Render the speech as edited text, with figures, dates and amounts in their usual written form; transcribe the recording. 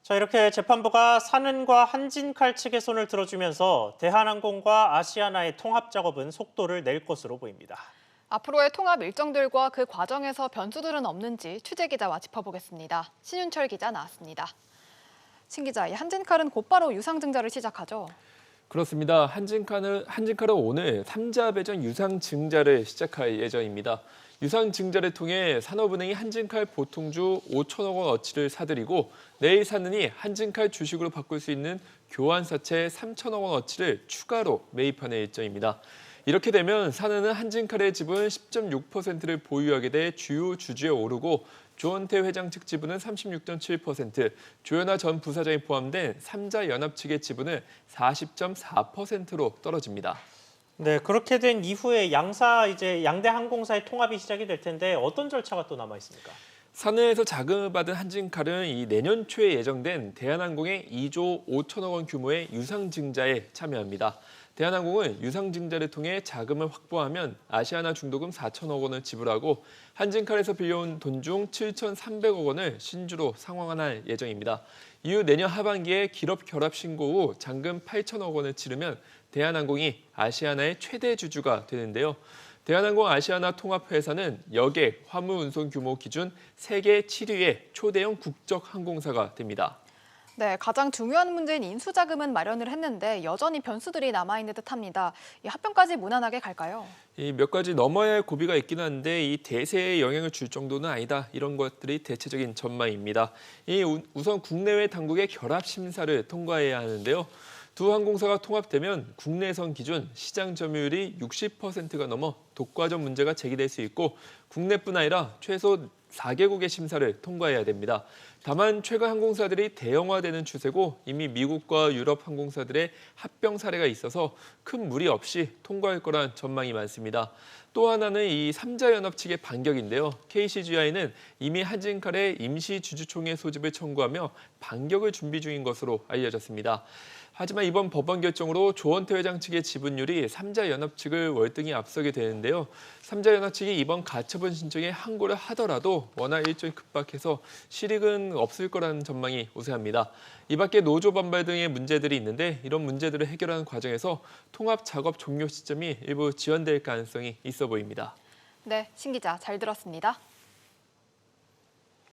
자, 이렇게 재판부가 산은과 한진칼 측의 손을 들어주면서 대한항공과 아시아나의 통합 작업은 속도를 낼 것으로 보입니다. 앞으로의 통합 일정들과 그 과정에서 변수들은 없는지 취재 기자와 짚어보겠습니다. 신윤철 기자 나왔습니다. 신 기자, 이 한진칼은 곧바로 유상증자를 시작하죠? 그렇습니다. 한진칼은 오늘 3자 배정 유상증자를 시작할 예정입니다. 유상증자를 통해 산업은행이 한진칼 보통주 5천억 원어치를 사들이고 내일 산은이 한진칼 주식으로 바꿀 수 있는 교환사채 3천억 원어치를 추가로 매입하는 일정입니다. 이렇게 되면 산은은 한진칼의 지분 10.6%를 보유하게 돼 주요 주주에 오르고 조원태 회장 측 지분은 36.7%, 조현아 전 부사장이 포함된 3자 연합 측의 지분은 40.4%로 떨어집니다. 네, 그렇게 된 이후에 양대 항공사의 통합이 시작이 될 텐데 어떤 절차가 또 남아 있습니까? 산하에서 자금을 받은 한진칼은 이 내년 초에 예정된 대한항공의 2조 5천억 원 규모의 유상증자에 참여합니다. 대한항공은 유상증자를 통해 자금을 확보하면 아시아나 중도금 4천억 원을 지불하고 한진칼에서 빌려온 돈 중 7,300억 원을 신주로 상환할 예정입니다. 이후 내년 하반기에 기업 결합 신고 후 잔금 8천억 원을 치르면 대한항공이 아시아나의 최대 주주가 되는데요. 대한항공 아시아나 통합회사는 여객, 화물 운송 규모 기준 세계 7위의 초대형 국적 항공사가 됩니다. 네, 가장 중요한 문제인 인수자금은 마련을 했는데 여전히 변수들이 남아있는 듯합니다. 이 합병까지 무난하게 갈까요? 이 몇 가지 넘어야 할 고비가 있긴 한데 이 대세에 영향을 줄 정도는 아니다. 이런 것들이 대체적인 전망입니다. 우선 국내외 당국의 결합 심사를 통과해야 하는데요. 두 항공사가 통합되면 국내선 기준 시장 점유율이 60%가 넘어 독과점 문제가 제기될 수 있고 국내뿐 아니라 최소 4개국의 심사를 통과해야 됩니다. 다만 최근 항공사들이 대형화되는 추세고 이미 미국과 유럽 항공사들의 합병 사례가 있어서 큰 무리 없이 통과할 거란 전망이 많습니다. 또 하나는 이 3자 연합 측의 반격인데요. KCGI는 이미 한진칼의 임시 주주총회 소집을 청구하며 반격을 준비 중인 것으로 알려졌습니다. 하지만 이번 법원 결정으로 조원태 회장 측의 지분율이 3자 연합 측을 월등히 앞서게 되는데요. 3자 연합 측이 이번 가처분 신청에 항고를 하더라도 원화 일정이 급박해서 실익은 없을 거라는 전망이 우세합니다. 이 밖에 노조 반발 등의 문제들이 있는데 이런 문제들을 해결하는 과정에서 통합 작업 종료 시점이 일부 지연될 가능성이 있어 보입니다. 네, 신 기자 잘 들었습니다.